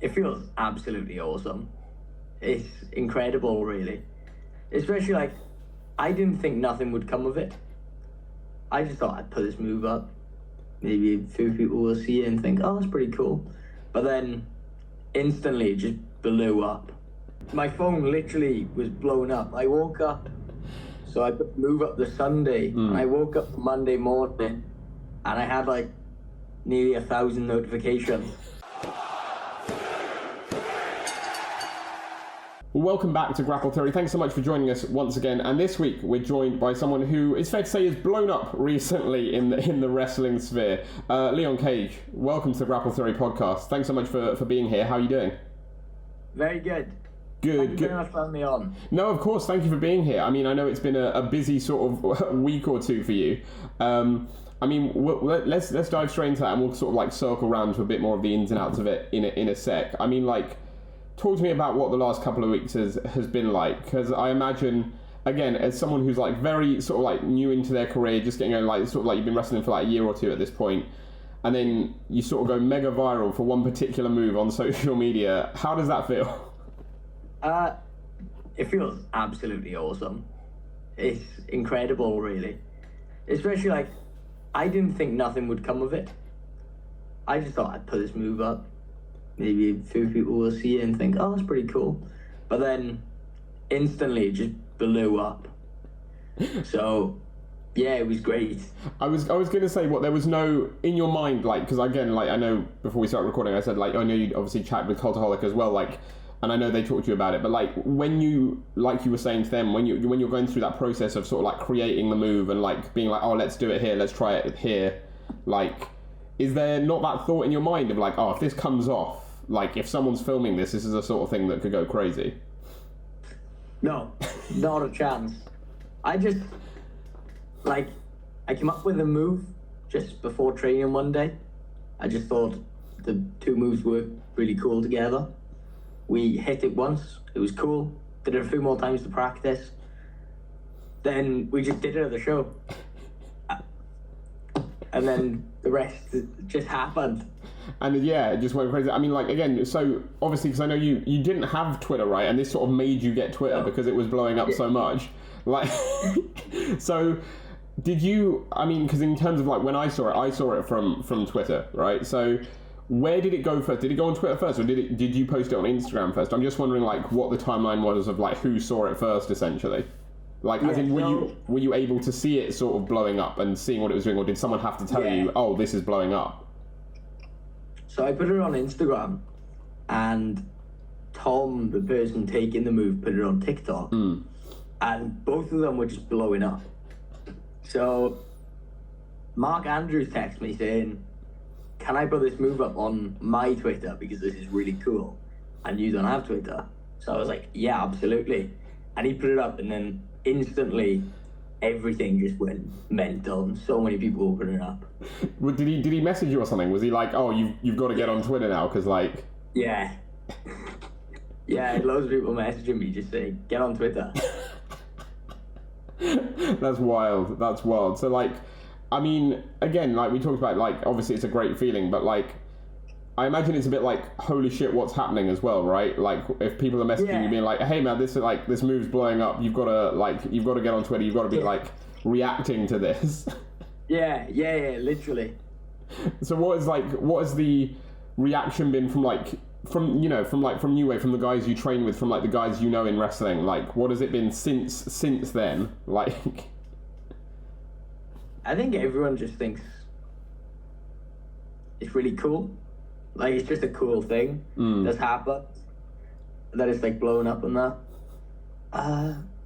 it feels absolutely awesome. It's incredible, really. Especially, like, I didn't think nothing would come of it. I just thought I'd put this move up. Maybe a few people will see it and think, oh, that's pretty cool. But then instantly it just blew up. My phone literally was blown up. I woke up, so I put move up the Sunday. And I woke up Monday morning and I had like nearly 1,000 notifications. Well, welcome back to Grapple Theory. Thanks so much for joining us once again. And this week we're joined by someone who, it's fair to say, is blown up recently in the wrestling sphere. Leon Cage, welcome to the Grapple Theory podcast. Thanks so much for being here. How are you doing? Very good. Good. Thank you very much for having me on. No, of course. Thank you for being here. I mean, I know it's been a busy sort of week or two for you. I mean, let's dive straight into that, and we'll sort of like circle around to a bit more of the ins and outs of it in a sec. I mean, like, talk to me about what the last couple of weeks has been like, because I imagine, again, as someone who's like very sort of like new into their career, just getting like sort of like you've been wrestling for like a year or two at this point, and then you sort of go mega viral for one particular move on social media. How does that feel? It feels absolutely awesome. It's incredible, really. Especially, like, I didn't think nothing would come of it. I just thought I'd put this move up. Maybe a few people will see it and think, oh, that's pretty cool. But then instantly it just blew up. So, yeah, it was great. I was going to say, what, there was no, in your mind, like, because again, like, I know before we started recording, I said, like, I know you obviously chat with Cultaholic as well, like, and I know they talked to you about it, but like, when you, like you were saying to them, when you're going through that process of sort of like creating the move and like being like, oh, let's do it here, let's try it here, like, is there not that thought in your mind of like, oh, if this comes off, like, if someone's filming this is the sort of thing that could go crazy? No, not a chance. I just, like, I came up with a move just before training one day. I just thought the two moves worked really cool together. We hit it once, it was cool. Did it a few more times to practice. Then we just did it at the show. And then the rest just happened. And yeah, it just went crazy. I mean, like, again, so obviously, because I know you didn't have Twitter, right? And this sort of made you get Twitter because it was blowing up so much. Like, so did you, I mean, because in terms of like when I saw it from Twitter, right? So where did it go first? Did it go on Twitter first, or did you post it on Instagram first? I'm just wondering like what the timeline was of like who saw it first, essentially. Like, as in, were you able to see it sort of blowing up and seeing what it was doing, or did someone have to tell you, oh, this is blowing up? So I put it on Instagram, and Tom, the person taking the move, put it on TikTok, and both of them were just blowing up. So Mark Andrews texted me saying, can I put this move up on my Twitter because this is really cool and you don't have Twitter? So I was like, yeah, absolutely. And he put it up, and then instantly everything just went mental, and so many people were putting it up. Well, did he message you or something? Was he like, oh, you've got to get on Twitter now, because like... Yeah. Yeah, loads of people messaging me just saying, get on Twitter. That's wild. So like, I mean, again, like we talked about, like, obviously it's a great feeling, but like, I imagine it's a bit like, holy shit, what's happening as well, right? Like, if people are messaging you being like, hey man, this move's blowing up, you've got to get on Twitter, you've got to be like reacting to this. Yeah, literally. So what has the reaction been from New Wave, from the guys you train with, from like the guys you know in wrestling? Like, what has it been since then? Like, I think everyone just thinks it's really cool. Like, it's just a cool thing that's happened. That it's like blowing up and that.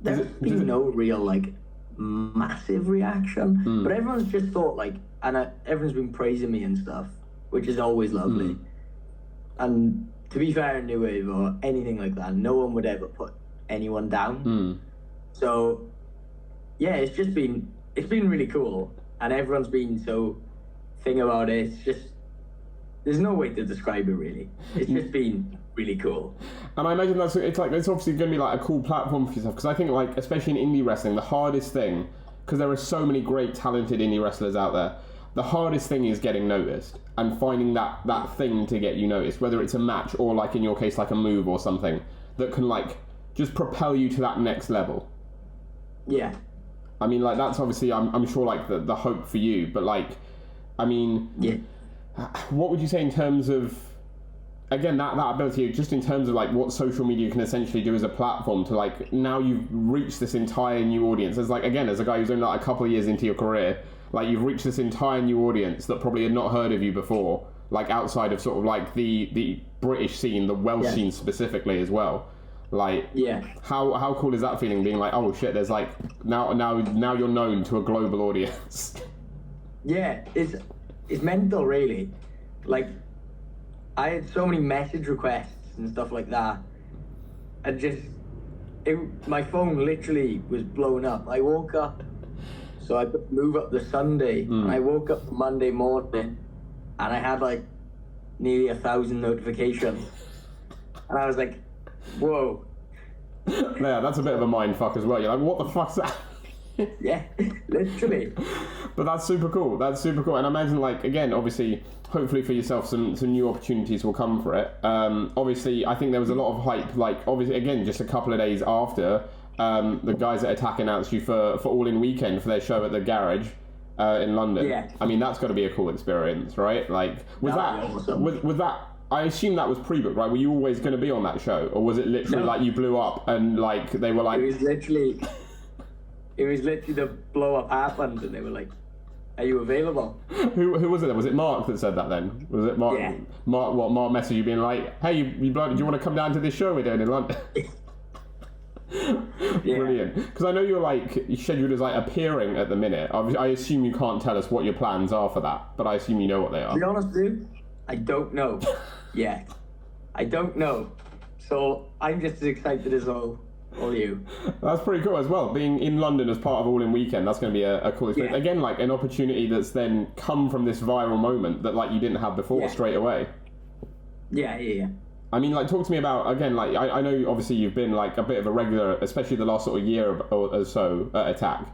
There's been no real like massive reaction, but everyone's just thought like, and everyone's been praising me and stuff, which is always lovely. And to be fair, in New Wave or anything like that, no one would ever put anyone down. So yeah, it's been really cool, and everyone's been so thing about it. It's just, there's no way to describe it really. It's just been really cool. And I imagine it's obviously going to be like a cool platform for yourself, because I think like, especially in indie wrestling, the hardest thing, because there are so many great talented indie wrestlers out there, the hardest thing is getting noticed and finding that thing to get you noticed, whether it's a match or, like in your case, like a move or something that can like just propel you to that next level. Yeah. I mean, like, that's obviously, I'm sure, like, the hope for you, but, like, I mean, Yeah. what would you say in terms of, again, that ability, just in terms of, like, what social media can essentially do as a platform to, like, now you've reached this entire new audience, as, like, again, as a guy who's only, like, a couple of years into your career, like, you've reached this entire new audience that probably had not heard of you before, like, outside of sort of, like, the British scene, the Welsh scene specifically as well. Like, yeah, how cool is that feeling, being like, oh shit, there's like now you're known to a global audience? Yeah, it's mental, really. Like, I had so many message requests and stuff like that, and my phone literally was blown up. I woke up, so I could move up the Sunday, and I woke up Monday morning, and I had like nearly 1,000 notifications, and I was like, whoa. Yeah, that's a bit of a mind fuck as well. You're like, what the fuck's that? Yeah, literally. But that's super cool. That's super cool. And I imagine, like, again, obviously, hopefully for yourself, some new opportunities will come for it. Obviously, I think there was a lot of hype, like, obviously, again, just a couple of days after, the guys at Attack announced you for All In Weekend for their show at the Garage in London. Yeah. I mean, that's got to be a cool experience, right? Like, was that... I assume that was pre-booked, right? Were you always going to be on that show, or was it literally like you blew up and like they were like? It was literally the blow up happened, and they were like, "Are you available?" Who was it? Was it Mark that said that then? Was it Mark? Yeah. Mark messaged you being like, "Hey, you bloody, do you want to come down to this show we're doing in London?" Yeah. Brilliant. Because I know you're like scheduled as like appearing at the minute. I assume you can't tell us what your plans are for that, but I assume you know what they are. To be honest, dude, I don't know. Yeah, I don't know. So I'm just as excited as all you. That's pretty cool as well. Being in London as part of All In Weekend, that's going to be a cool experience. Yeah. Again, like an opportunity that's then come from this viral moment that like you didn't have before straight away. Yeah. I mean, like, talk to me about, again, like, I know obviously you've been like a bit of a regular, especially the last sort of year or so at Attack.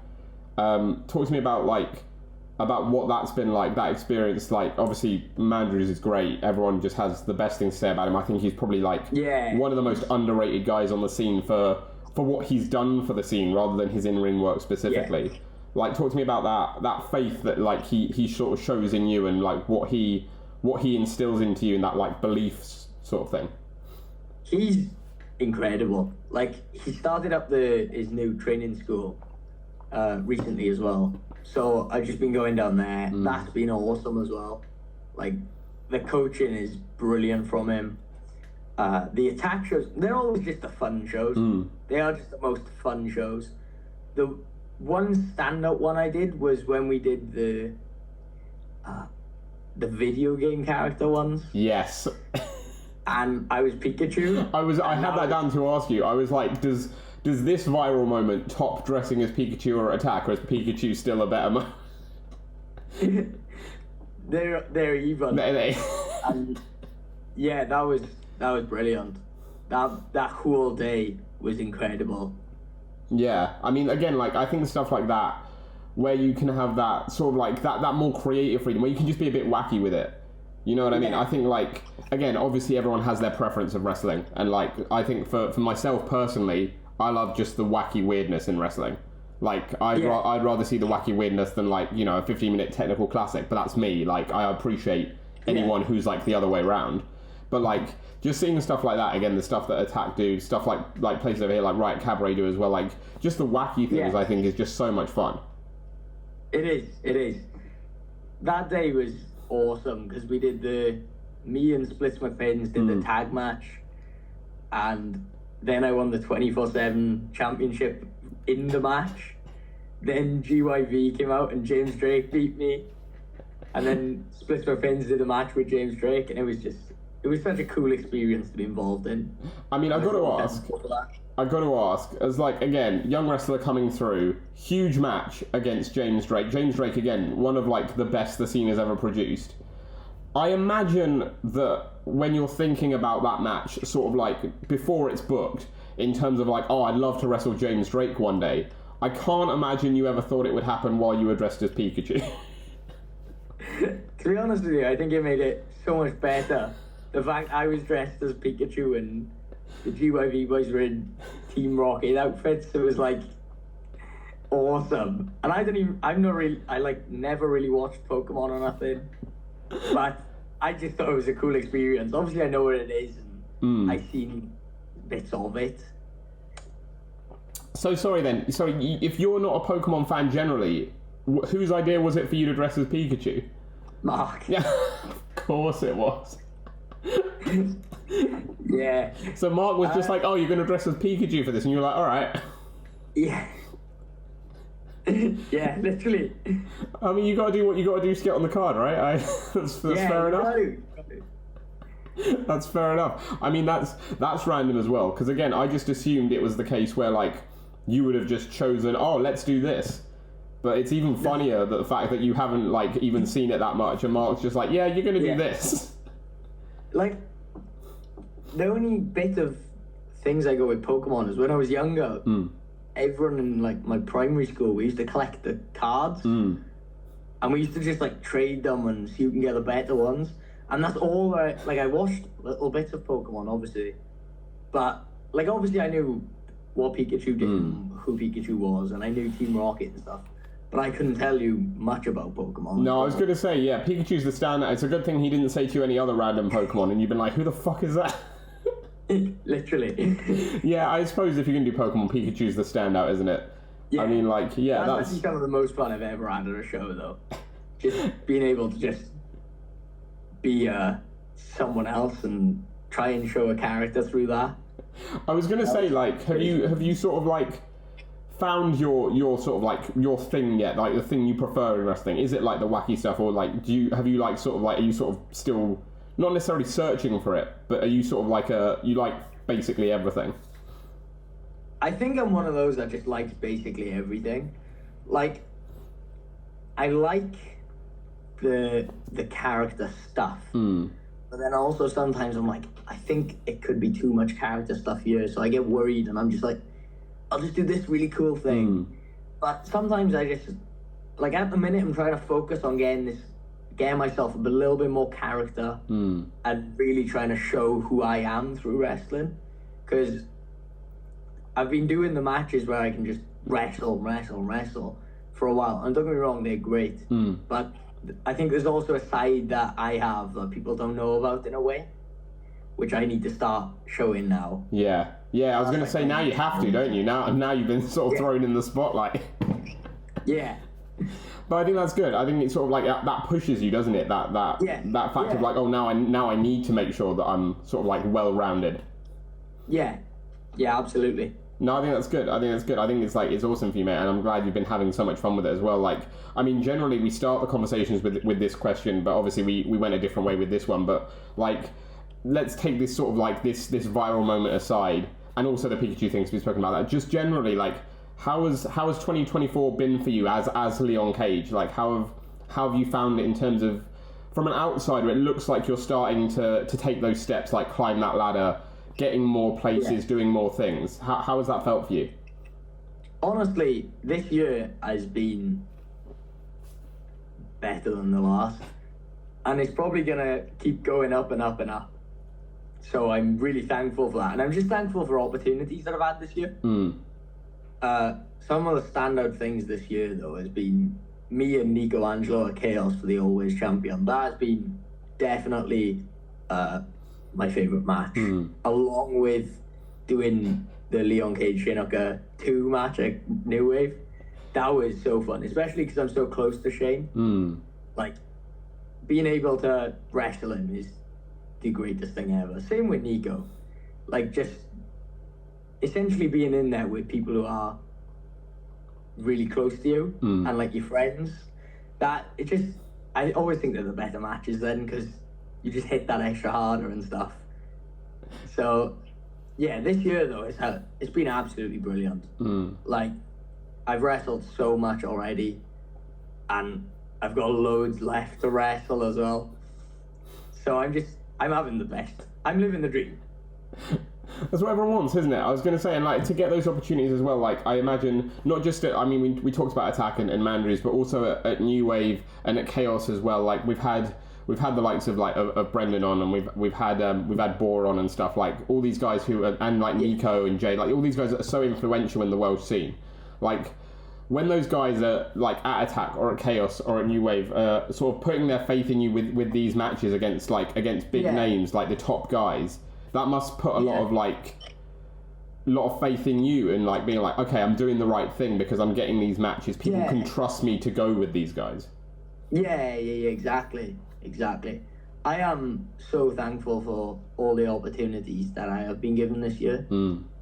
Talk to me about what that's been like, that experience. Like, obviously Mandrews is great, everyone just has the best things to say about him. I think he's probably like one of the most underrated guys on the scene for what he's done for the scene rather than his in-ring work specifically. Like, talk to me about that faith that like he sort of shows in you, and like what he instills into you, and that like beliefs sort of thing. He's incredible. Like, he started up his new training school recently as well. So I've just been going down there. That's been awesome as well. Like, the coaching is brilliant from him. The Attack shows, they're always just the fun shows. They are just the most fun shows. The one standout one I did was when we did the video game character ones. Yes. And I was Pikachu. I had that down to ask you. I was like, does this viral moment top dressing as Pikachu or Attack, or is Pikachu still a better moment? They're even. And yeah, that was brilliant. That whole day was incredible. Yeah, I mean, again, like, I think stuff like that, where you can have that sort of like that more creative freedom, where you can just be a bit wacky with it. You know what I mean? I think, like, again, obviously everyone has their preference of wrestling, and like, I think for myself personally, I love just the wacky weirdness in wrestling. Like, I'd rather see the wacky weirdness than, like, you know, a 15-minute technical classic, but that's me. Like, I appreciate anyone who's like the other way around. But like, just seeing stuff like that, again, the stuff that Attack do, stuff like places over here like Riot Cabaret do as well, like, just the wacky things, I think is just so much fun. It is. That day was awesome, because we did me and Splits McFins did the tag match, and then I won the 24/7 championship in the match. Then GYV came out and James Drake beat me, and then Splits McFins did a match with James Drake, and it was such a cool experience to be involved in. I mean, I've got to ask, as like, again, young wrestler coming through, huge match against James Drake. James Drake, again, one of like the best the scene has ever produced. I imagine that when you're thinking about that match, sort of like before it's booked, in terms of like, oh, I'd love to wrestle James Drake one day, I can't imagine you ever thought it would happen while you were dressed as Pikachu. To be honest with you, I think it made it so much better. The fact I was dressed as Pikachu and the GYV boys were in Team Rocket outfits, it was like awesome. And I never really watched Pokemon or nothing, but I just thought it was a cool experience. Obviously, I know what it is, and I've seen bits of it. So sorry, if you're not a Pokemon fan generally, whose idea was it for you to dress as Pikachu? Mark. Yeah, of course it was. Yeah. So Mark was just like, "Oh, you're going to dress as Pikachu for this," and you're like, "All right." Yeah. Yeah, literally. I mean, you got to do what you got to do to get on the card, right? That's fair enough. That's fair enough. I mean, that's random as well, because again, I just assumed it was the case where like you would have just chosen, "Oh, let's do this." But it's even funnier that the fact that you haven't like even seen it that much, and Mark's just like, "Yeah, you're going to do this." Like, the only bit of things I go with Pokemon is when I was younger, everyone in like my primary school, we used to collect the cards, and we used to just like trade them and see who can get the better ones. And that's all I watched little bits of Pokemon, obviously, but like obviously I knew what Pikachu did, and who Pikachu was, and I knew Team Rocket and stuff. But I couldn't tell you much about Pokemon. No, I was going to say, yeah, Pikachu's the standout. It's a good thing he didn't say to you any other random Pokemon, and you've been like, "Who the fuck is that?" Literally. Yeah, I suppose if you're going to do Pokemon, Pikachu's the standout, isn't it? Yeah. I mean, like, yeah, that's actually some of the most fun I've ever had at a show, though. Just being able to just be someone else and try and show a character through that. I was going to say, like, have you sort of like found your sort of like your thing yet, like the thing you prefer in wrestling? Is it like the wacky stuff, or like are you sort of still not necessarily searching for it, but are you sort of like you like basically everything? I think I'm one of those that just likes basically everything. Like, I like the character stuff, but then also sometimes I'm like, I think it could be too much character stuff here, so I get worried and I'm just like, I'll just do this really cool thing. But sometimes I just, like at the minute, I'm trying to focus on getting myself a little bit more character and really trying to show who I am through wrestling. Because I've been doing the matches where I can just wrestle for a while. And don't get me wrong, they're great. But I think there's also a side that I have that people don't know about in a way, which I need to start showing now. Yeah, I was going to say, now you have to, don't you? Now you've been sort of thrown in the spotlight. Yeah. But I think that's good. I think it's sort of like that pushes you, doesn't it? That fact of like, oh, now I need to make sure that I'm sort of like well-rounded. Yeah, absolutely. No, I think that's good. I think it's awesome for you, mate, and I'm glad you've been having so much fun with it as well. Like, I mean, generally we start the conversations with this question, but obviously we went a different way with this one. But like, let's take this sort of like this viral moment aside, and also the Pikachu things we've spoken about. That just generally, like, how has 2024 been for you as Leon Cage? Like, how have you found it in terms of, from an outsider, it looks like you're starting to take those steps, like climb that ladder, getting more places, doing more things. How has that felt for you? Honestly, this year has been better than the last, and it's probably gonna keep going up and up and up. So I'm really thankful for that, and I'm just thankful for opportunities that I've had this year. Some of the standout things this year, though, has been me and Nico Angelo at Chaos for the Always Champion. That has been definitely my favourite match, along with doing the Leon Cage Shinuka 2 match at New Wave. That was so fun, especially because I'm so close to Shane. Like, being able to wrestle him is the greatest thing ever. Same with Nico. Like, just essentially being in there with people who are really close to you and like your friends. I always think they're the better matches then, because you just hit that extra harder and stuff. So yeah, this year though, it's been absolutely brilliant. Like, I've wrestled so much already, and I've got loads left to wrestle as well. So I'm having the best. I'm living the dream. That's what everyone wants, isn't it? I was going to say, and like to get those opportunities as well. Like I imagine not just at, I mean, we talked about Attack and Mandarys, but also at New Wave and at Chaos as well. Like we've had the likes of of Brendan on, and we've had Boar on and stuff. Like all these guys who are, and like Nico and Jay, like all these guys that are so influential in the Welsh scene. Like when those guys are like at Attack or at Chaos or at New Wave, sort of putting their faith in you with these matches against big names like the top guys, that must put a lot of faith in you and like being like, okay, I'm doing the right thing because I'm getting these matches. People can trust me to go with these guys. Yeah, exactly. I am so thankful for all the opportunities that I have been given this year.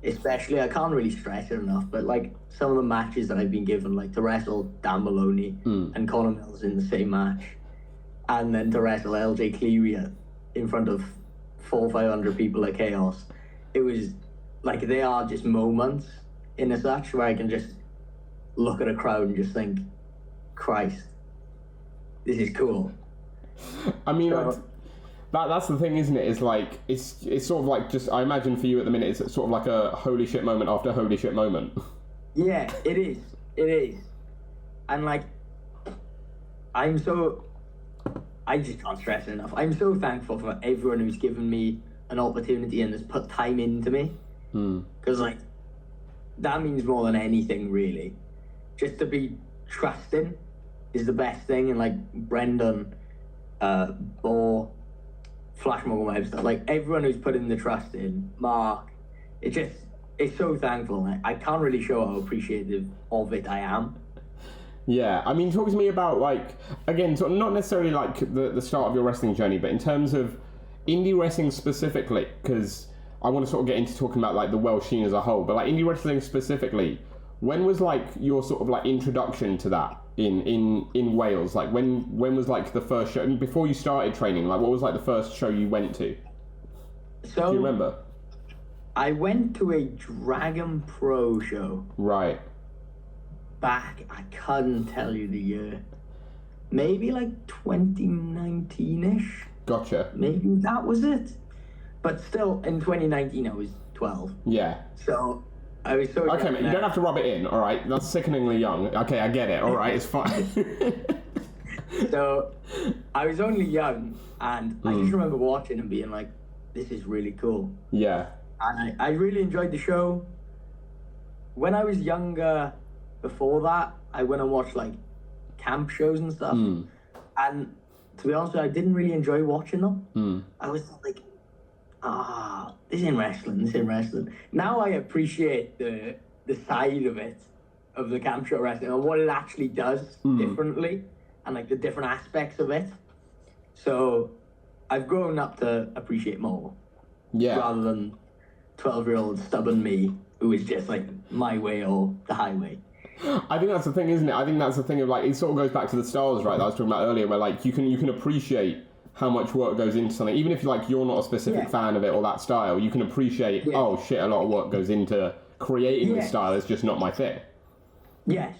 Especially, I can't really stress it enough, but like some of the matches that I've been given, like to wrestle Dan Maloney and Connor Mills in the same match, and then to wrestle LJ Cleary in front of 400-500 people at Chaos. It was like, they are just moments in a such where I can just look at a crowd and just think, Christ, this is cool. I mean, that's the thing, isn't it? It's like it's sort of like, just I imagine for you at the minute, it's sort of like a holy shit moment after holy shit moment. Yeah, it is, and like I just can't stress it enough. I'm so thankful for everyone who's given me an opportunity and has put time into me, because like that means more than anything, really. Just to be trusting is the best thing, and like Brendan, Boar, Flash Morgan Webster, like everyone who's put in the trust in, Mark, it's so thankful. I can't really show how appreciative of it I am. Yeah, I mean, talk to me about, like, again, sort of not necessarily like the start of your wrestling journey, but in terms of indie wrestling specifically, because I want to sort of get into talking about like the Welsh scene as a whole, but like indie wrestling specifically, when was like your sort of like introduction to that in Wales? Like when was like the first show, and before you started training, like what was like the first show you went to? So, do you remember? I went to a Dragon Pro show. Right. Back, I couldn't tell you the year. Maybe like 2019-ish. Gotcha. Maybe that was it. But still, in 2019, I was 12. Yeah. So, I was so... Okay, man, you don't have to rub it in, all right? That's sickeningly young. Okay, I get it. All right, it's fine. So, I was only young, and I just remember watching and being like, this is really cool. Yeah. And I really enjoyed the show. When I was younger, before that, I went and watched like camp shows and stuff. And to be honest with you, I didn't really enjoy watching them. I was like, this ain't wrestling. Now I appreciate the side of it, of the camp show wrestling, and what it actually does differently, and like the different aspects of it. So I've grown up to appreciate more. Yeah. Rather than 12-year-old stubborn me, who is just like my way or the highway. I think that's the thing, isn't it? I think that's the thing of like, it sort of goes back to the styles, right, that I was talking about earlier, where like you can appreciate how much work goes into something, even if you're not a specific fan of it or that style. You can appreciate, oh shit, a lot of work goes into creating this style. It's just not my thing. Yes.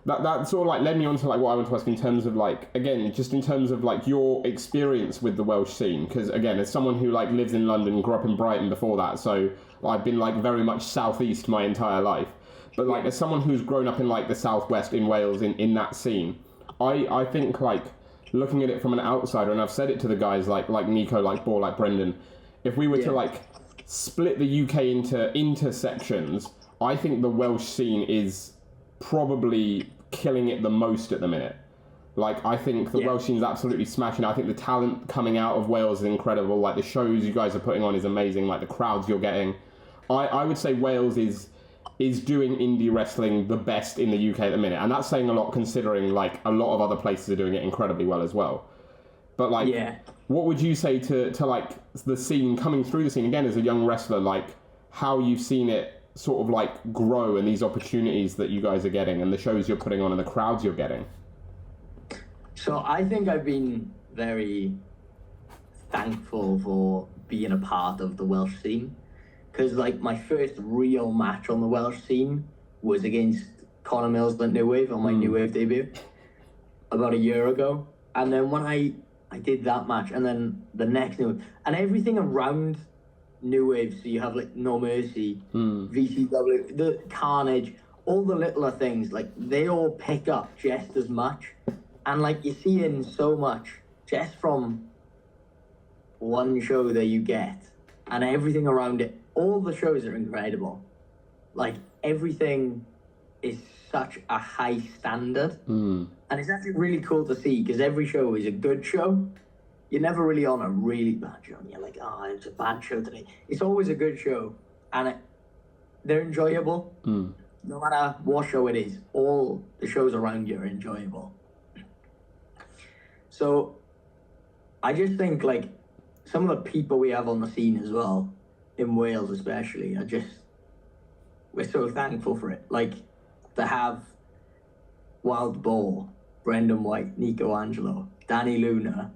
But that sort of like led me on to like what I want to ask in terms of like, again, just in terms of like your experience with the Welsh scene, because again, as someone who like lives in London, grew up in Brighton before that, so I've been like very much southeast my entire life. But like as someone who's grown up in like the southwest in Wales in that scene, I think like looking at it from an outsider, and I've said it to the guys like Nico, like Boar, like Brendan, if we were to like split the UK into sections, I think the Welsh scene is probably killing it the most at the minute. Like I think the Welsh scene is absolutely smashing. I think the talent coming out of Wales is incredible. Like the shows you guys are putting on is amazing. Like the crowds you're getting. I would say Wales is doing indie wrestling the best in the UK at the minute, and that's saying a lot considering like a lot of other places are doing it incredibly well as well. But like, what would you say to like the scene, coming through the scene again as a young wrestler, like how you've seen it sort of like grow and these opportunities that you guys are getting and the shows you're putting on and the crowds you're getting? So I think I've been very thankful for being a part of the Welsh scene, because like my first real match on the Welsh scene was against Connor Mills at New Wave on my New Wave debut about a year ago. And then when I did that match, and then the next New Wave, and everything around new wave, so you have like No Mercy, VCW, the Carnage, all the littler things, like they all pick up just as much, and like you're seeing so much just from one show that you get, and everything around it. All the shows are incredible. Like everything is such a high standard, and it's actually really cool to see because every show is a good show. You're never really on a really bad show, and you're like, oh, it's a bad show today. It's always a good show, and they're enjoyable. No matter what show it is, all the shows around you are enjoyable. So I just think like some of the people we have on the scene as well, in Wales especially, we're so thankful for it. Like to have Wild Boar, Brendan White, Nico Angelo, Danny Luna,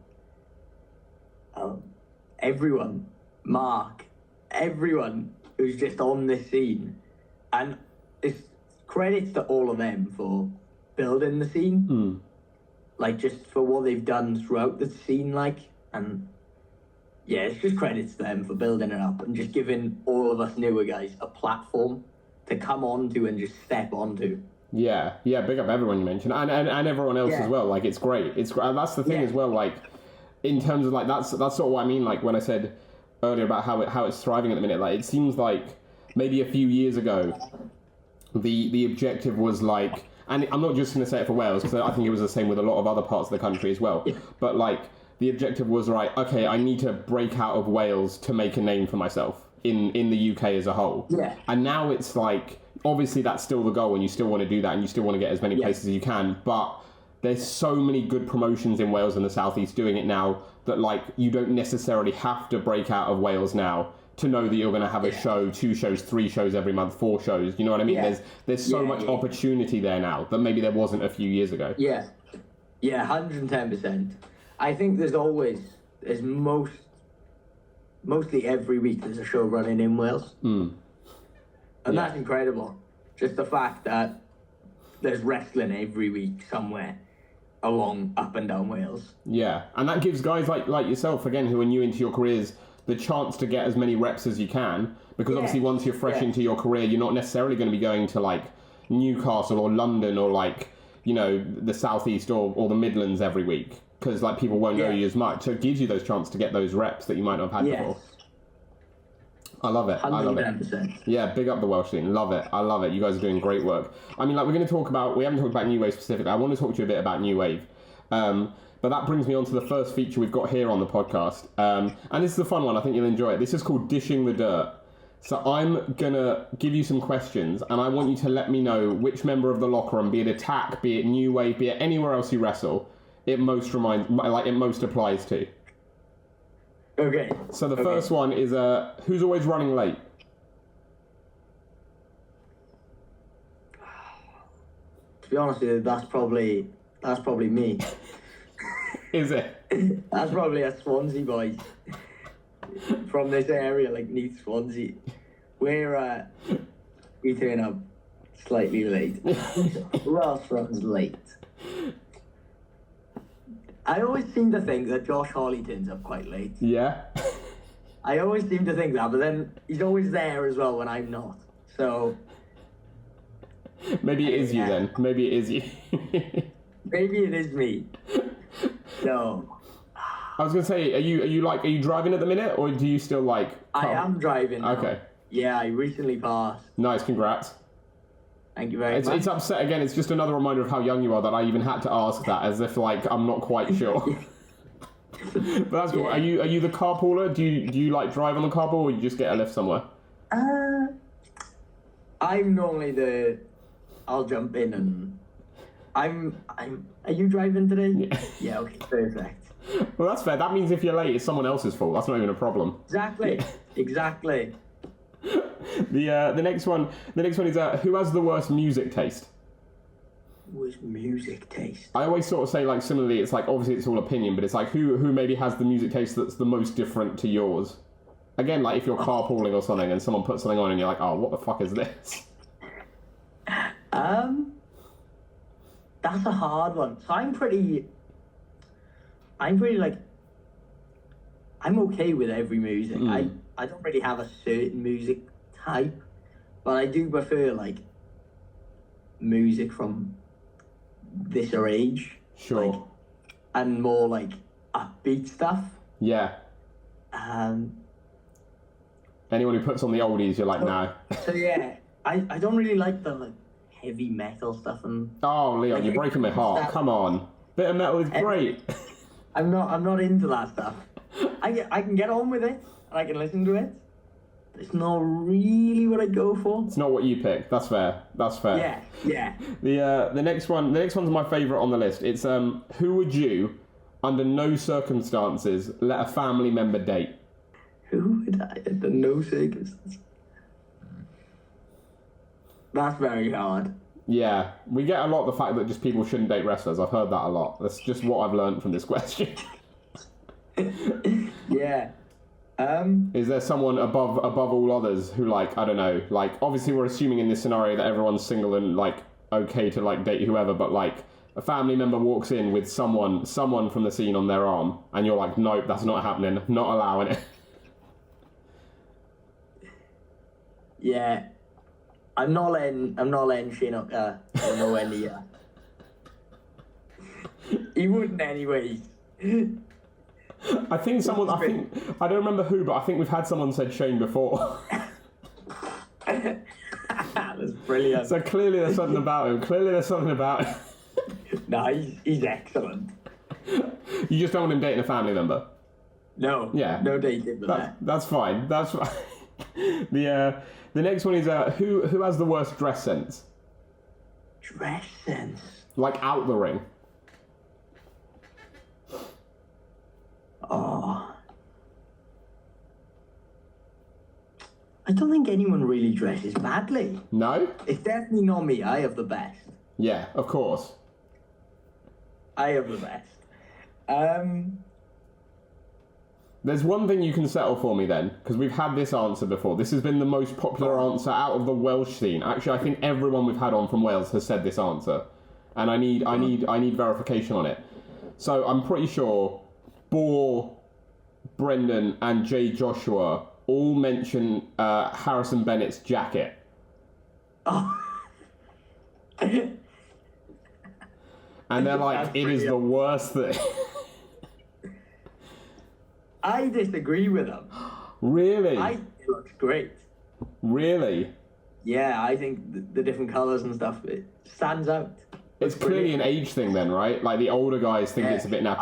everyone, Mark, everyone who's just on this scene, and it's credits to all of them for building the scene, like just for what they've done throughout the scene, like, and yeah, it's just credits to them for building it up and just giving all of us newer guys a platform to come onto and just step onto. Yeah, big up everyone you mentioned, and everyone else as well. Like, it's great. It's great. And that's the thing as well. Like, in terms of like that's sort of what I mean. Like when I said earlier about how it's thriving at the minute. Like it seems like maybe a few years ago, the objective was like, and I'm not just going to say it for Wales because I think it was the same with a lot of other parts of the country as well. But like the objective was right. Okay, I need to break out of Wales to make a name for myself in the UK as a whole. Yeah. And now it's like obviously that's still the goal, and you still want to do that, and you still want to get as many places as you can, but there's so many good promotions in Wales and the Southeast doing it now that like you don't necessarily have to break out of Wales now to know that you're going to have a show, 2 shows, 3 shows every month, 4 shows. You know what I mean? There's so much opportunity there now that maybe there wasn't a few years ago. Yeah, 110%. I think there's mostly every week there's a show running in Wales, and that's incredible. Just the fact that there's wrestling every week somewhere along up and down Wales. Yeah, and that gives guys like yourself, again, who are new into your careers, the chance to get as many reps as you can, because obviously once you're fresh into your career, you're not necessarily going to be going to like Newcastle or London or like, you know, the Southeast or the Midlands every week, because like people won't know you as much. So it gives you those chances to get those reps that you might not have had before. I love it. 110%. I love it. Yeah, big up the Welsh scene. Love it. I love it. You guys are doing great work. I mean, like, we haven't talked about New Wave specifically. I want to talk to you a bit about New Wave. But that brings me on to the first feature we've got here on the podcast. And this is a fun one. I think you'll enjoy it. This is called Dishing the Dirt. So I'm going to give you some questions, and I want you to let me know which member of the locker room, be it Attack, be it New Wave, be it anywhere else you wrestle, it most applies to. Okay. So the first one is who's always running late? To be honest with you, that's probably me. Is it? That's probably a Swansea boy from this area, like Neath Swansea. We turn up slightly late. Who else runs late? I always seem to think that Josh Hawley turns up quite late. Yeah. I always seem to think that, but then he's always there as well when I'm not. So maybe it is you then. Maybe it is you. Maybe it is me. No. I was gonna say, are you driving at the minute, or do you still like? I am driving now. Okay. Yeah, I recently passed. Nice, congrats. Thank you very much. It's upset again. It's just another reminder of how young you are that I even had to ask that, as if like I'm not quite sure. But that's cool. Are you the carpooler? Do you like drive on the carpool, or you just get a lift somewhere? I'm normally I'll jump in and are you driving today? Yeah. Okay. Perfect. Well, that's fair. That means if you're late, it's someone else's fault. That's not even a problem. Exactly. Exactly. The next one is who has the worst music taste? Worst music taste? I always sort of say, like, similarly, it's like, obviously it's all opinion, but it's like who maybe has the music taste that's the most different to yours? Again, like if you're carpooling or something and someone puts something on and you're like, oh, what the fuck is this? That's a hard one. So I'm pretty like I'm okay with every music. I don't really have a certain music type, but I do prefer like music from this age. Sure. Like, and more like upbeat stuff. Yeah. Anyone who puts on the oldies, you're like, no. So yeah, I don't really like the like heavy metal stuff and. Oh, Leon, like, you're breaking my heart. that- Come on. Bit of metal is great. I'm not into that stuff. I can get on with it and I can listen to it. But it's not really what I go for. It's not what you pick. That's fair. That's fair. Yeah. The next one's my favourite on the list. It's who would you, under no circumstances, let a family member date? Who would I under no circumstances? That's very hard. Yeah, we get a lot the fact that just people shouldn't date wrestlers. I've heard that a lot. That's just what I've learned from this question. Yeah. Is there someone above all others who, like, I don't know, like, obviously we're assuming in this scenario that everyone's single and, like, okay to, like, date whoever, but, like, a family member walks in with someone from the scene on their arm, and you're like, nope, that's not happening, not allowing it. Yeah. I'm not letting Shane nowhere near. He wouldn't anyways. I don't remember who, but I think we've had someone said Shane before. That's brilliant. So clearly there's something about him. No, he's excellent. You just don't want him dating a family member. No. Yeah. No dating with that. That's fine. That's fine. The next one is who has the worst dress sense? Dress sense. Like out the ring. Oh. I don't think anyone really dresses badly. No? It's definitely not me. I have the best. Yeah, of course. I have the best. There's one thing you can settle for me then, because we've had this answer before. This has been the most popular answer out of the Welsh scene. Actually, I think everyone we've had on from Wales has said this answer, and I need verification on it. So I'm pretty sure Boar, Brendan, and Jay Joshua all mention Harrison Bennett's jacket. Oh. And they're like, it is the worst thing. I disagree with them. Really? I think it looks great. Really? Yeah, I think the different colours and stuff, it stands out. It's clearly an age thing then, right? Like the older guys think it's a bit naff.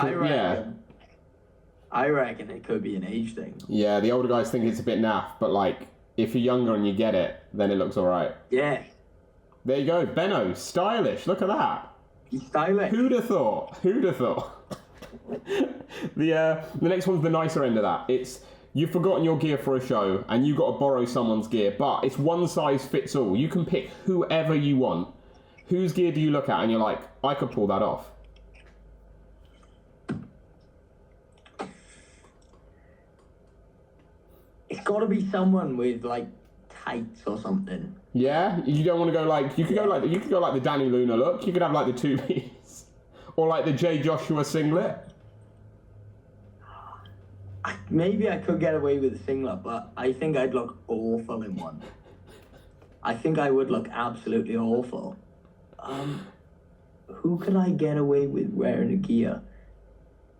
I reckon it could be an age thing. Yeah, the older guys think it's a bit naff, but like if you're younger and you get it, then it looks alright. Yeah. There you go, Benno, stylish. Look at that. He's stylish. Who'd have thought? The next one's the nicer end of that. It's you've forgotten your gear for a show and you've got to borrow someone's gear, but it's one size fits all. You can pick whoever you want. Whose gear do you look at and you're like, I could pull that off? It's got to be someone with like tights or something. Yeah, you don't want to go like you could go like the Danny Luna look. You could have like the 2-piece or like the Jay Joshua singlet. Maybe I could get away with a singlet, but I think I'd look awful in one. I think I would look absolutely awful. Who could I get away with wearing a gear?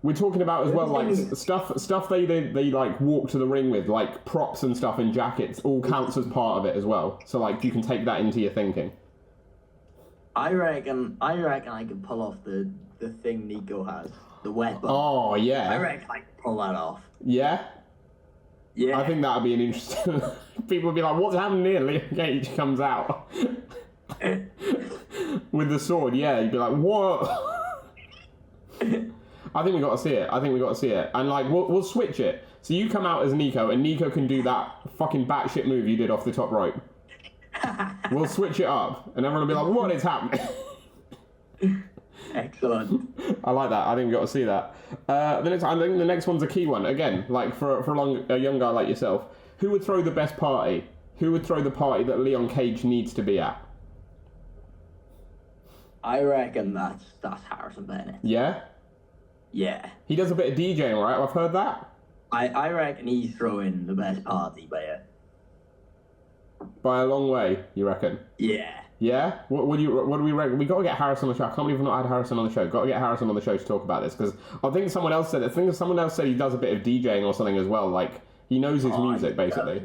We're talking about as well, like stuff they like walk to the ring with, like props and stuff and jackets, all counts as part of it as well. So like you can take that into your thinking. I reckon I could pull off the thing Nico has, the weapon. Oh yeah. I reckon I could pull that off. Yeah. Yeah. I think that'd be an interesting. People would be like, "What's happening here?" Leon Gage comes out with the sword. Yeah, you'd be like, "What?" I think we got to see it. And like, we'll switch it. So you come out as Nico, and Nico can do that fucking batshit move you did off the top rope. We'll switch it up, and everyone will be like, "What is happening?" Excellent. I like that. I think we got to see that. I think the next one's a key one. Again, like for a young guy like yourself, who would throw the best party? Who would throw the party that Leon Cage needs to be at? I reckon that's Harrison Bennett. Yeah. Yeah. He does a bit of DJing, right? I've heard that. I reckon he's throwing the best party by it. By a long way, you reckon? Yeah. Yeah? What do we reckon? We got to get Harris on the show. I can't believe we've not had Harrison on the show. Got to get Harrison on the show to talk about this, because I think someone else said he does a bit of DJing or something as well. Like, he knows his music, basically.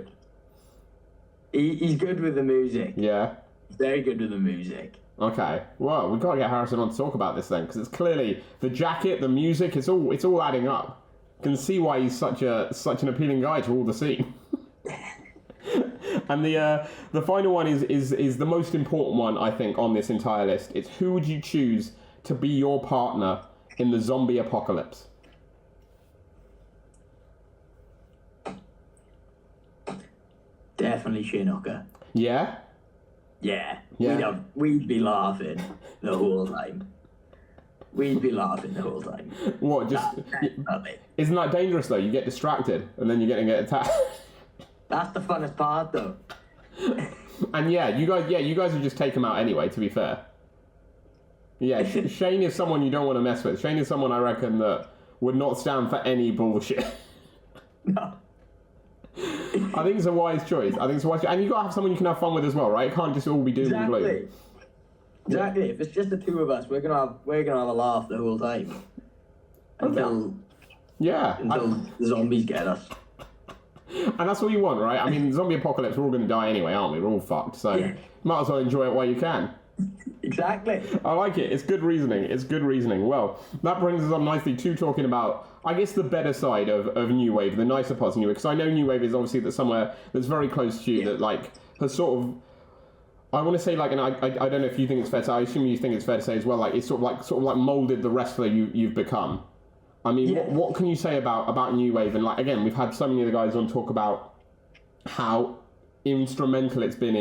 He's good with the music. Yeah? He's very good with the music. Okay. Well, we've got to get Harrison on to talk about this then, because it's clearly the jacket, the music, it's all adding up. You can see why he's such an appealing guy to all the scene. And the final one is the most important one, I think, on this entire list. It's who would you choose to be your partner in the zombie apocalypse? Definitely Shinoka. Yeah? Yeah. Yeah. We'd be laughing the whole time. We'd be laughing the whole time. What, just... Isn't that dangerous, though? You get distracted, and then you're going to get attacked. That's the funnest part, though. And you guys would just take him out anyway, to be fair. Yeah, Shane is someone you don't want to mess with. Shane is someone, I reckon, that would not stand for any bullshit. No. I think it's a wise choice. And you got to have someone you can have fun with as well, right? It can't just all be doom and gloom. Exactly. If it's just the two of us, we're gonna have a laugh the whole time until the zombies get us. And that's what you want, right? I mean, zombie apocalypse, we're all going to die anyway, aren't we? We're all fucked, so might as well enjoy it while you can. Exactly. I like it. It's good reasoning. Well, that brings us on nicely to talking about, I guess, the better side of New Wave, the nicer parts of New Wave, because I know New Wave is obviously somewhere that's very close to you, that, like, has sort of, I want to say, like, and I don't know if you think it's fair to say, I assume you think it's fair to say as well, like, it's sort of like molded the wrestler you've become. I mean, what can you say about New Wave? And, like, again, we've had so many of the guys on talk about how instrumental it's been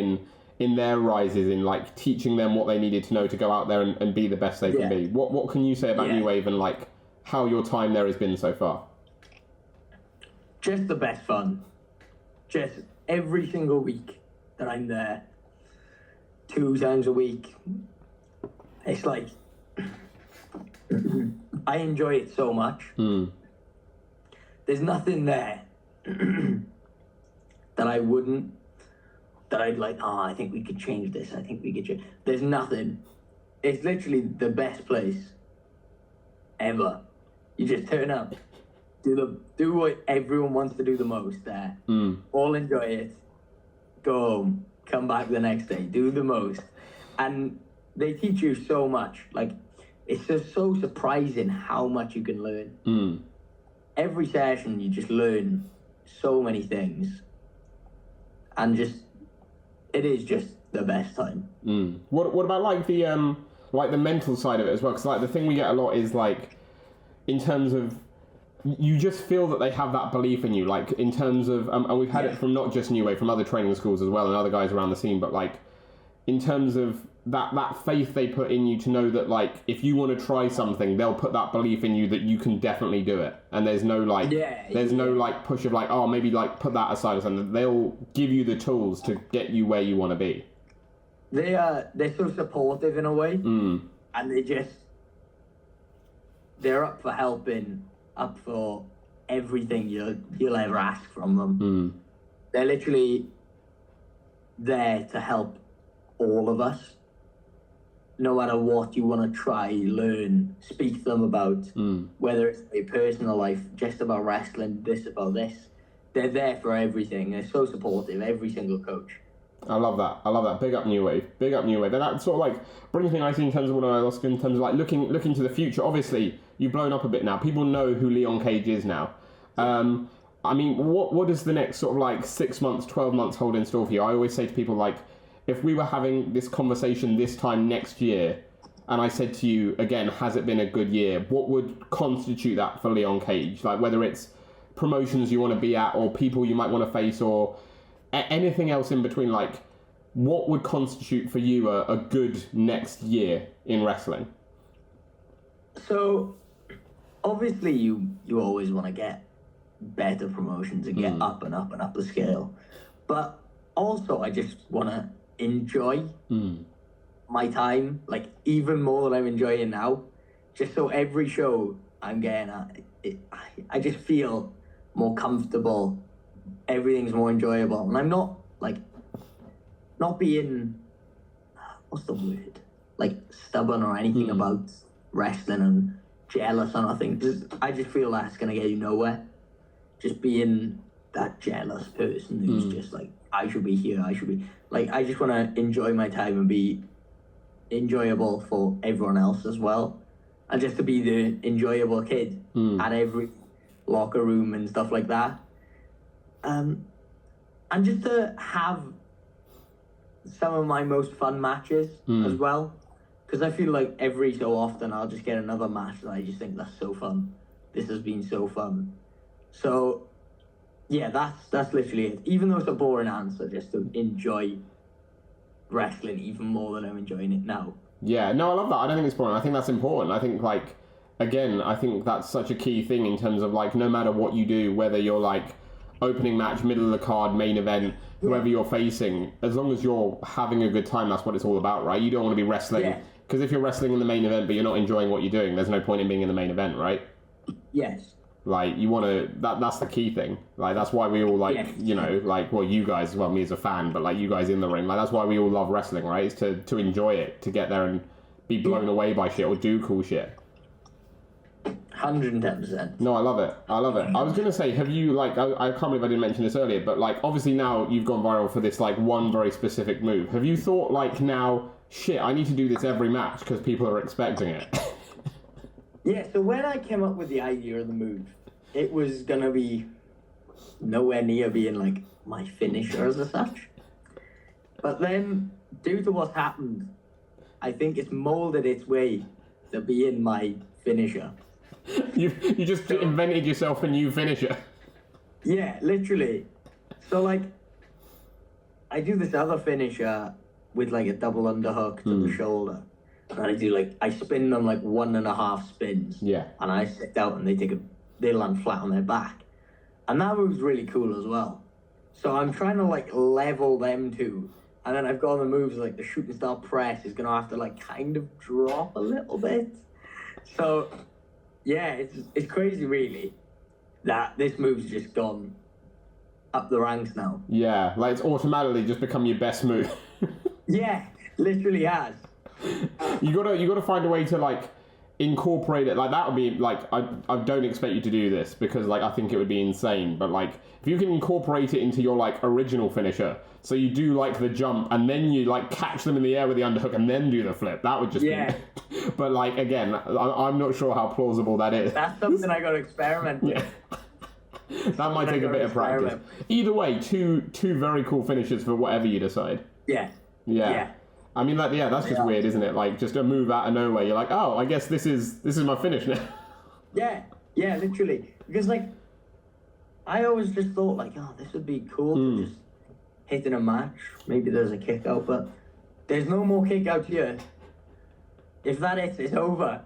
in their rises, in, like, teaching them what they needed to know to go out there and be the best they can be. What can you say about New Wave and, like, how your time there has been so far? Just the best fun. Just every single week that I'm there, 2 times a week, it's like... I enjoy it so much. There's nothing there that I'd like, I think we could change this. I think we could change. There's nothing. It's literally the best place ever. You just turn up, do what everyone wants to do the most there. All enjoy it. Go home. Come back the next day. Do the most. And they teach you so much. Like, it's just so surprising how much you can learn. Every session, you just learn so many things. And it is just the best time. What about, like, the mental side of it as well? Because, like, the thing we get a lot is, like, in terms of, you just feel that they have that belief in you. Like, in terms of, and we've had it from not just New Wave, from other training schools as well, and other guys around the scene, but, like, in terms of that faith they put in you to know that, like, if you want to try something, they'll put that belief in you that you can definitely do it. And there's no, like, no, like, push of, like, oh, maybe, like, put that aside or something. They'll give you the tools to get you where you want to be. They're so supportive in a way. And they're up for helping, up for everything you'll ever ask from them. They're literally there to help all of us. No matter what you want to try, learn, speak to them about, whether it's a personal life, just about wrestling, about this, they're there for everything. They're so supportive, every single coach. I love that. Big up New Wave. And that sort of, like, brings me nicely in terms of what I ask, in terms of, like, looking to the future. Obviously, you've blown up a bit now. People know who Leon Cage is now. I mean, what does the next sort of, like, 6 months, 12 months hold in store for you? I always say to people, like, if we were having this conversation this time next year, and I said to you, again, has it been a good year? What would constitute that for Leon Cage? Like, whether it's promotions you want to be at, or people you might want to face, or anything else in between, like, what would constitute for you a good next year in wrestling? So, obviously, you always want to get better promotions and get up and up and up the scale. But also, I just want to enjoy my time, like, even more than I'm enjoying now. Just so every show I'm getting at, I just feel more comfortable. Everything's more enjoyable, and I'm not being, what's the word, like stubborn or anything about wrestling and jealous or nothing. I just feel that's gonna get you nowhere. Just being that jealous person who's just like, I should be here. I should be like, I just want to enjoy my time and be enjoyable for everyone else as well, and just to be the enjoyable kid at every locker room and stuff like that. And just to have some of my most fun matches as well, because I feel like every so often I'll just get another match that I just think that's so fun. This has been so fun. So yeah, that's literally it. Even though it's a boring answer, just to enjoy wrestling even more than I'm enjoying it now. Yeah, no, I love that. I don't think it's boring. I think that's important. I think, like, again, I think that's such a key thing in terms of, like, no matter what you do, whether you're, like, opening match, middle of the card, main event, whoever you're facing, as long as you're having a good time, that's what it's all about, right? You don't want to be wrestling. Because if you're wrestling in the main event but you're not enjoying what you're doing, there's no point in being in the main event, right? Yes. Like, you want to... That's the key thing. Like, that's why we all, like, you know, like, well, you guys, well, me as a fan, but, like, you guys in the ring, like, that's why we all love wrestling, right? It's to enjoy it, to get there and be blown away by shit or do cool shit. 110%. No, I love it. I love it. I was going to say, have you, like, I can't believe I didn't mention this earlier, but, like, obviously now you've gone viral for this, like, one very specific move. Have you thought, like, now, shit, I need to do this every match because people are expecting it? Yeah, so when I came up with the idea of the move, it was going to be nowhere near being, like, my finisher as such. But then, due to what's happened, I think it's molded its way to being my finisher. You just invented yourself a new finisher. Yeah, literally. So, like, I do this other finisher with, like, a double underhook to the shoulder. And I do, like, I spin them, like, 1.5 spins. Yeah. And I sit out and they land flat on their back. And that move's really cool as well. So I'm trying to, like, level them two. And then I've got the moves, like, the shooting star press is going to have to, like, kind of drop a little bit. So, yeah, it's crazy, really, that this move's just gone up the ranks now. Yeah, like, it's automatically just become your best move. Yeah, literally has. You gotta find a way to, like, incorporate it. Like, that would be, like, I don't expect you to do this because, like, I think it would be insane, but, like, if you can incorporate it into your, like, original finisher, so you do, like, the jump and then you, like, catch them in the air with the underhook and then do the flip, that would just be... But, like, again, I'm not sure how plausible that is. That's something I gotta experiment with. That might take a bit of practice. Either way, two very cool finishes for whatever you decide. Yeah. I mean, like, yeah, that's just weird, isn't it? Like, just a move out of nowhere. You're like, oh, I guess this is my finish now. Yeah, literally. Because, like, I always just thought, like, oh, this would be cool to just hit in a match. Maybe there's a kick out, but there's no more kick out here. If that hits, it's over.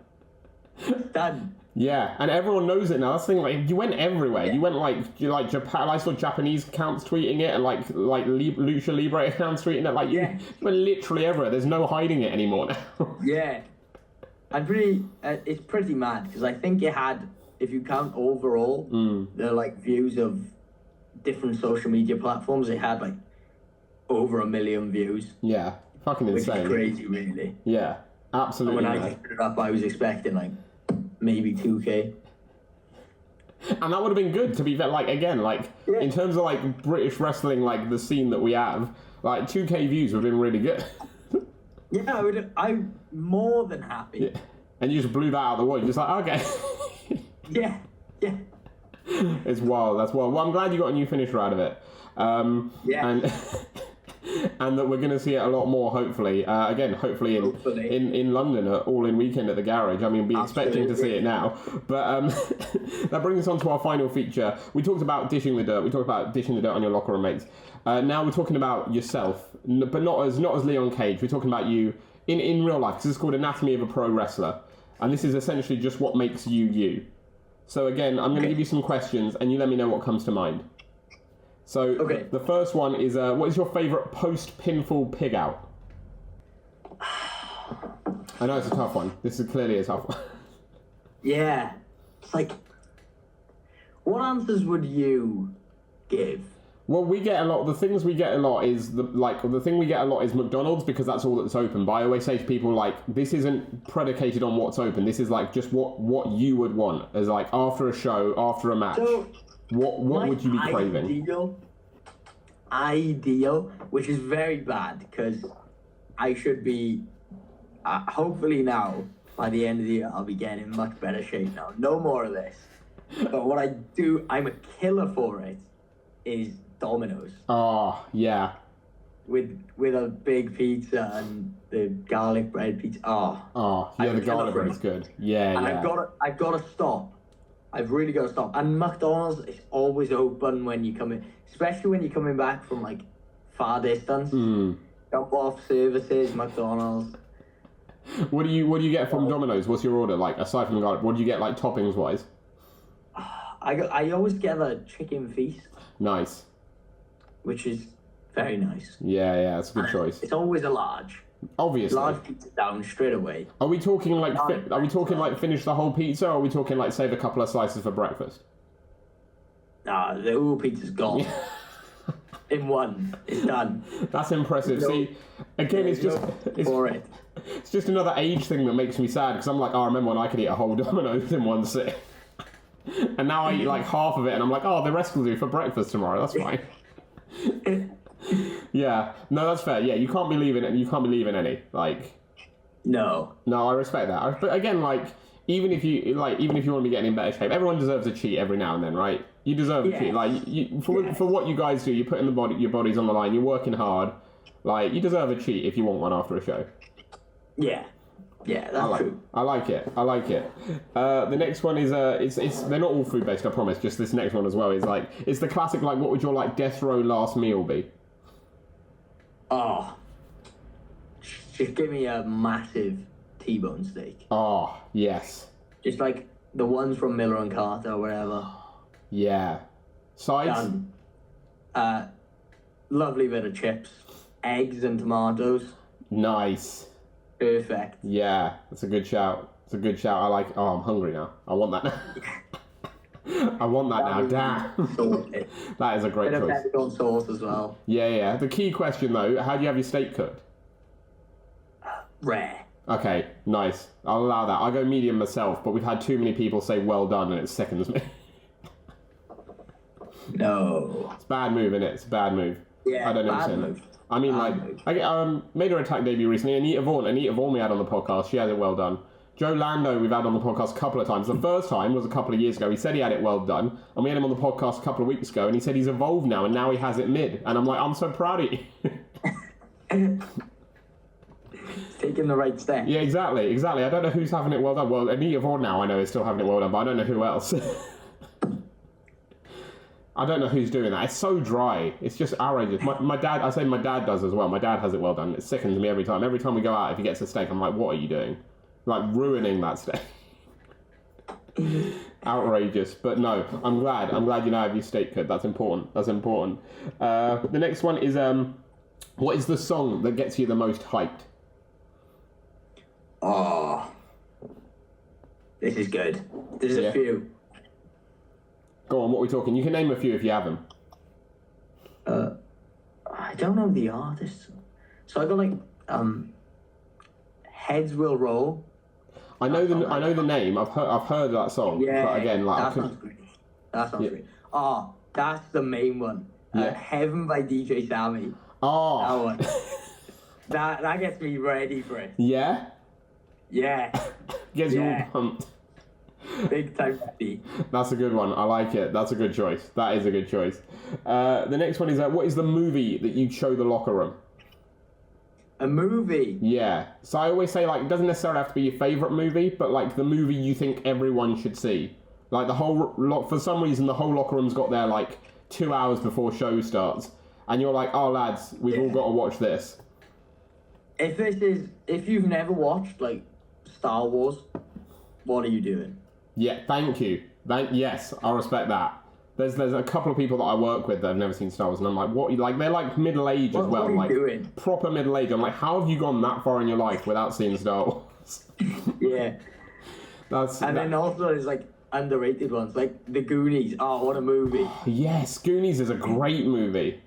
It's done. Yeah, and everyone knows it now. That's the thing. Like, you went everywhere. You went like Japan. I saw Japanese accounts tweeting it, and like Lucha Libre accounts tweeting it. Like, you went literally everywhere. There's no hiding it anymore now. Yeah, it's pretty mad because I think it had, if you count overall, the like views of different social media platforms, it had like over 1 million views. Yeah, fucking insane. Which is crazy, really. Yeah, absolutely. And when I put it up, I was expecting like maybe 2K. And that would have been good, to be fair. Like, again, like, in terms of, like, British wrestling, like, the scene that we have, like, 2K views would have been really good. Yeah, I'm more than happy. Yeah. And you just blew that out of the water. You're just like, okay. Yeah. It's wild. That's wild. Well, I'm glad you got a new finisher out of it. And that we're going to see it a lot more, hopefully. Hopefully in London, All In Weekend at the Garage. I mean, we'll be expecting to see it now. But that brings us on to our final feature. We talked about dishing the dirt. We talked about dishing the dirt on your locker room mates. Now we're talking about yourself, but not as Leon Cage. We're talking about you in real life. This is called Anatomy of a Pro Wrestler. And this is essentially just what makes you you. So again, I'm going to give you some questions, and you let me know what comes to mind. So, the first one is, what is your favourite post-pinfall pig-out? I know it's a tough one. This is clearly a tough one. Yeah. It's like, What answers would you give? Well, we get a lot. The things we get a lot is the thing we get a lot is McDonald's, because that's all that's open. But I always say to people, like, this isn't predicated on what's open. This is like just what you would want as like after a show, after a match. So, what would you be craving? Ideal, which is very bad because I should be. Hopefully now, by the end of the year, I'll be getting in much better shape now. No more of this. But what I do, I'm a killer for it, is Domino's. Oh, yeah. With a big pizza and the garlic bread pizza. Oh, yeah, the garlic bread is good. Yeah, and yeah. I've got to stop. I've really got to stop. And McDonald's is always open when you come in, especially when you're coming back from like far distance. Jump off services, McDonald's. What do you get from Domino's? What's your order like aside from the garlic? What do you get like toppings wise? I always get a chicken feast. Nice. Which is very nice. Yeah, it's a good choice. It's always a large. Obviously. Large pizza down straight away. Are we talking like finish the whole pizza, or are we talking like save a couple of slices for breakfast? Nah, the whole pizza's gone. In one, it's done. That's impressive. See, again, it's just another age thing that makes me sad, because I'm like, I remember when I could eat a whole Domino's in one sit. And now I eat like half of it, and I'm like, the rest will do for breakfast tomorrow. That's fine. Yeah, no, that's fair. Yeah, you can't be leaving any. Like, no, I respect that. But again, like, even if you want to be getting in better shape, everyone deserves a cheat every now and then, right? You deserve a cheat. Like, for what you guys do, you're putting your bodies on the line. You're working hard. Like, you deserve a cheat if you want one after a show. Yeah. Yeah, that's true. I like it. The next one is they're not all food based, I promise. Just this next one as well is like, it's the classic, like, what would your like death row last meal be? Oh, just give me a massive T-bone steak. Oh, yes. Just like the ones from Miller and Carter or whatever. Yeah. Sides? Lovely bit of chips, eggs and tomatoes. Nice. Perfect. Yeah, that's a good shout. I like. Oh, I'm hungry now. I want that now. I want that now. Damn. That is a great choice. Bit of peppercorn sauce as well. Yeah. The key question though: how do you have your steak cooked? Rare. Okay, nice. I'll allow that. I go medium myself, but we've had too many people say well done, and it sickens me. No. It's a bad move, isn't it? It's a bad move. Yeah, I don't bad move. I mean, I made her attack debut recently. Anita Vaughan we had on the podcast. She had it well done. Joe Lando we've had on the podcast a couple of times. The first time was a couple of years ago. He said he had it well done. And we had him on the podcast a couple of weeks ago. And he said he's evolved now. And now he has it mid. And I'm like, I'm so proud of you. Taking the right step. Yeah, exactly. I don't know who's having it well done. Well, Anita Vaughan now I know is still having it well done. But I don't know who else. I don't know who's doing that. It's so dry. It's just outrageous. My dad, I say my dad does as well. My dad has it well done. It sickens me every time. Every time we go out, if he gets a steak, I'm like, what are you doing? Like, ruining that steak. Outrageous. But no, I'm glad you now have your steak cooked. That's important. The next one is, what is the song that gets you the most hyped? Oh. This is good. There's a few. Go on, what are we talking? You can name a few if you have them. I don't know the artists. So I got like Heads Will Roll. I know the name. I've heard that song. Yeah, but again, like, that sounds great. Oh, that's the main one. Heaven by DJ Sammy. Oh, that one. that gets me ready for it. Yeah. Yeah. Gets you all pumped. Big time ready. That's a good one. I like it. That's a good choice. That is a good choice. The next one is what is the movie that you show the locker room? A movie? Yeah. So I always say, like, it doesn't necessarily have to be your favourite movie, but, like, the movie you think everyone should see. Like, for some reason, the whole locker room's got there, like, 2 hours before show starts. And you're like, oh, lads, we've all got to watch this. If you've never watched, like, Star Wars, what are you doing? Yeah, thank you. Yes, I respect that. There's a couple of people that I work with that have never seen Star Wars, and I'm like, what? Like, they're like middle age as well, what are you doing? Proper middle age. I'm like, how have you gone that far in your life without seeing Star Wars? Yeah. Then also there's like underrated ones, like The Goonies. Oh, what a movie! Yes, Goonies is a great movie.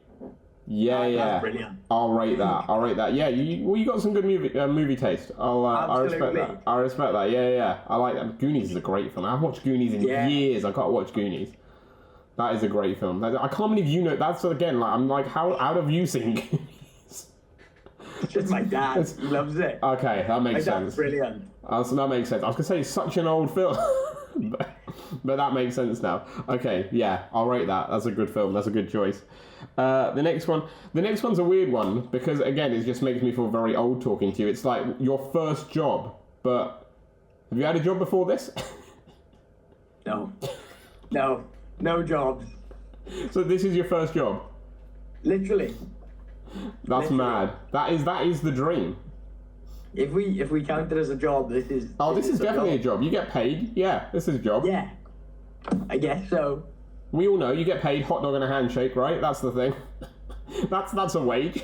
Yeah. That's brilliant. I'll rate that. Yeah, you got some good movie taste. I respect Absolutely. that. I respect that. Yeah. I like that. Goonies is a great film. I've watched Goonies in years. I gotta watch Goonies. That is a great film. I can't believe you know. That's again. Like, I'm like, how have you seen Goonies? It's just my dad. He loves it. Okay, that makes My sense. dad's brilliant. So that makes sense. I was gonna say it's such an old film, but that makes sense now. Okay, yeah, I'll rate that. That's a good film. That's a good choice. The next one's a weird one because again, it just makes me feel very old talking to you. It's like your first job, but have you had a job before this? No jobs. So this is your first job. Literally. That's mad. That is the dream. If we count it as a job, this is. Oh, this is definitely a job. You get paid. Yeah, this is a job. Yeah. I guess so. We all know you get paid hot dog and a handshake, right? That's the thing. that's a wage.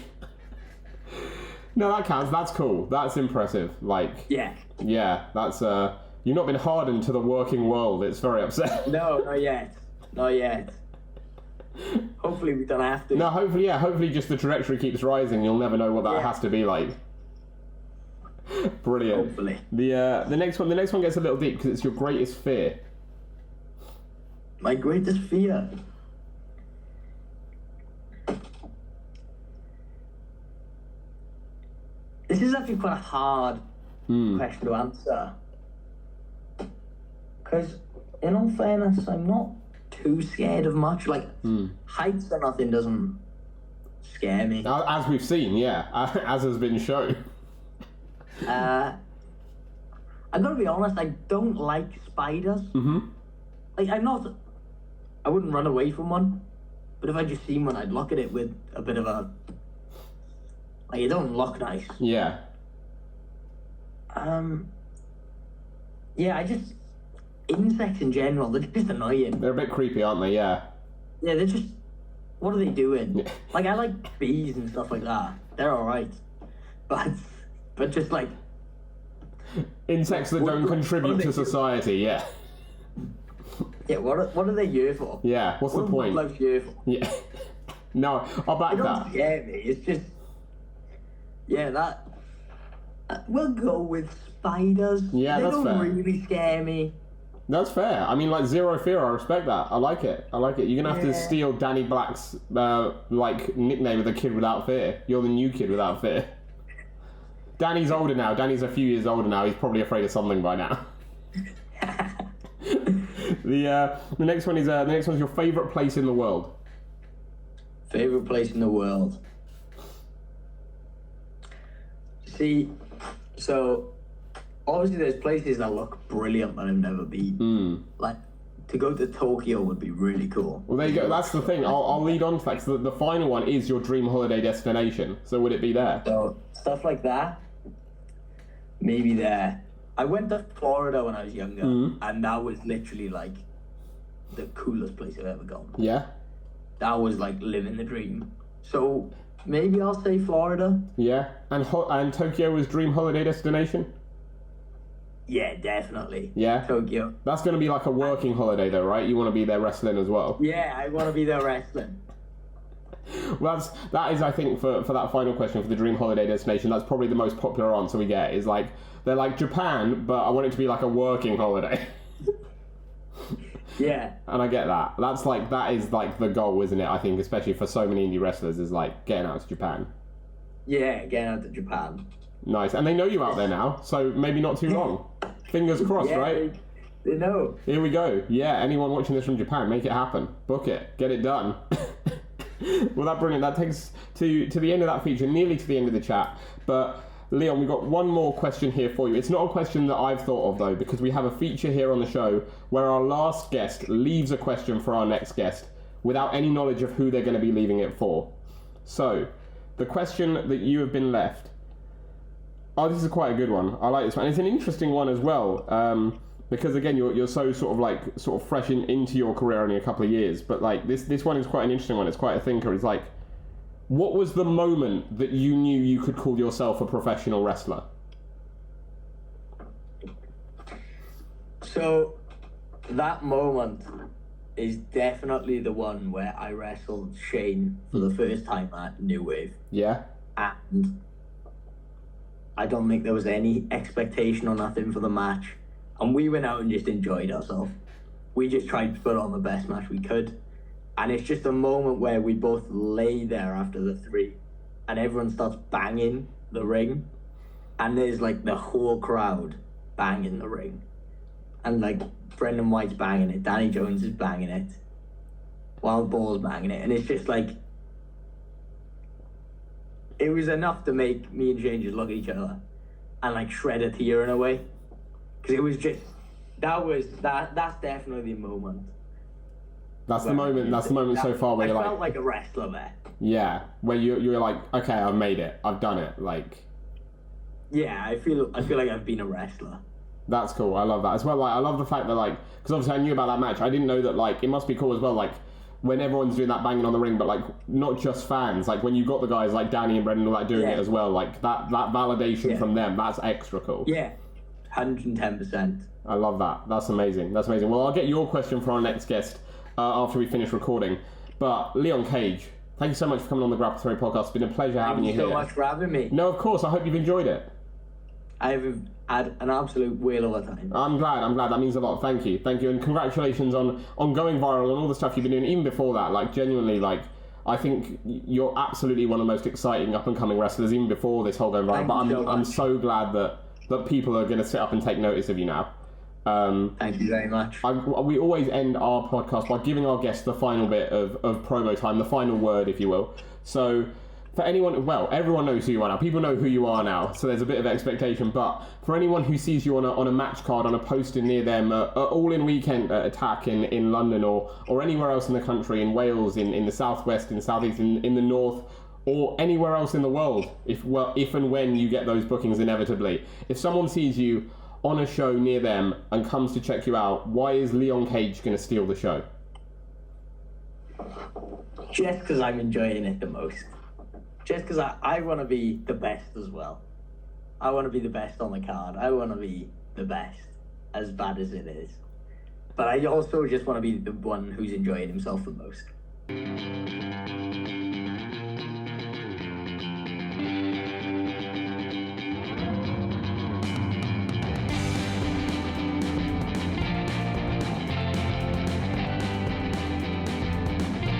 No, that counts. That's cool. That's impressive. Like. Yeah. That's you've not been hardened to the working world. It's very upsetting. No, not yet. Hopefully we don't have to. No, hopefully just the trajectory keeps rising. You'll never know what that has to be like. Brilliant. Hopefully. The next one gets a little deep because it's your greatest fear. My greatest fear. This is actually quite a hard question to answer. Because, in all fairness, I'm not too scared of much. Like, heights or nothing doesn't scare me. As we've seen, yeah. As has been shown. I gotta be honest, I don't like spiders. Mm-hmm. Like, I wouldn't run away from one, but if I just seen one, I'd look at it with a bit of a, like, it don't look nice. Yeah. Yeah, insects in general, they're just annoying. They're a bit creepy, aren't they? Yeah. Yeah, they're just, what are they doing? Yeah. Like, I like bees and stuff like that. They're alright. But just like... Insects that don't contribute to society, yeah. Yeah, what are they here for? Yeah, what's the point? What are here for? Yeah. No, I'll back They don't that. scare me, it's just... Yeah, that... we'll go with spiders. Yeah, that's fair. They don't really scare me. That's fair. I mean, like, zero fear, I respect that. I like it. You're gonna have to steal Danny Black's, nickname of the kid without fear. You're the new kid without fear. Danny's older now. Danny's a few years older now. He's probably afraid of something by now. The next one's your favourite place in the world. Favorite place in the world. See, so obviously there's places that look brilliant that I've never been. Like, to go to Tokyo would be really cool. Well, there you go. That's the thing. I'll lead on to that. 'Cause the final one is your dream holiday destination. So would it be there? So stuff like that, maybe there. I went to Florida when I was younger, and that was literally like the coolest place I've ever gone. Yeah. That was like living the dream. So maybe I'll say Florida. Yeah. And Tokyo was dream holiday destination? Yeah, definitely. Yeah. Tokyo. That's going to be like a working holiday though, right? You want to be there wrestling as well. Yeah, I want to be there wrestling. Well, that is, I think, for that final question for the dream holiday destination, that's probably the most popular answer we get. Is like, they're like Japan, but I want it to be like a working holiday. Yeah. And I get that. That is like the goal, isn't it? I think, especially for so many indie wrestlers, is like getting out to Japan. Yeah, getting out to Japan. Nice. And they know you out there now, so maybe not too long. Fingers crossed, Yeah, right? they know. Here we go. Yeah, anyone watching this from Japan, make it happen. Book it. Get it done. Well, that's brilliant. That takes to the end of that feature, nearly to the end of the chat. But Leon, we've got one more question here for you. It's not a question that I've thought of, though, because we have a feature here on the show where our last guest leaves a question for our next guest without any knowledge of who they're going to be leaving it for. So, the question that you have been left... Oh, this is quite a good one. I like this one. And it's an interesting one as well, because, again, you're so sort of fresh into your career only a couple of years. But, like, this one is quite an interesting one. It's quite a thinker. It's like, what was the moment that you knew you could call yourself a professional wrestler? So, that moment is definitely the one where I wrestled Shane for the first time at New Wave. Yeah. And I don't think there was any expectation or nothing for the match. And we went out and just enjoyed ourselves. We just tried to put on the best match we could. And it's just a moment where we both lay there after the 3 and everyone starts banging the ring. And there's like the whole crowd banging the ring. And like Brendan White's banging it, Danny Jones is banging it, Wild Ball's banging it. And it's just like, it was enough to make me and Shane just look at each other and like shred a tear in a way. Because it was just, that's definitely the moment. That's the moment so far where you're like... I felt like a wrestler there. Yeah, where you're like, okay, I've made it. I've done it. Like... Yeah, I feel like I've been a wrestler. That's cool. I love that as well. Like, I love the fact that, like, because obviously I knew about that match. I didn't know that, like, it must be cool as well, like, when everyone's doing that banging on the ring, but, like, not just fans. Like, when you've got the guys like Danny and Brendan all that doing it as well, like, that validation from them, that's extra cool. Yeah, 110%. I love that. That's amazing. That's amazing. Well, I'll get your question for our next guest after we finish recording. But, Leon Cage, thank you so much for coming on the Grapple Theory podcast. It's been a pleasure having you here. Thank you so much for having me. No, of course. I hope you've enjoyed it. I've had an absolute whale of a time. I'm glad. That means a lot. Thank you. And congratulations on going viral and all the stuff you've been doing. Even before that, like, genuinely, like, I think you're absolutely one of the most exciting up and coming wrestlers, even before this whole going viral. But I'm so glad that people are going to sit up and take notice of you now. Thank you very much. We always end our podcast by giving our guests the final bit of promo time, the final word, if you will. So, for anyone, well, everyone knows who you are now. People know who you are now, so there's a bit of expectation. But for anyone who sees you on a match card, on a poster near them, all-in weekend Attack in London or anywhere else in the country, in Wales, in the southwest, in the southeast, in the north, or anywhere else in the world, if and when you get those bookings inevitably, if someone sees you on a show near them and comes to check you out, why is Leon Cage going to steal the show? Just because I'm enjoying it the most. Just because I want to be the best as well. I want to be the best on the card. I want to be the best, as bad as it is. But I also just want to be the one who's enjoying himself the most.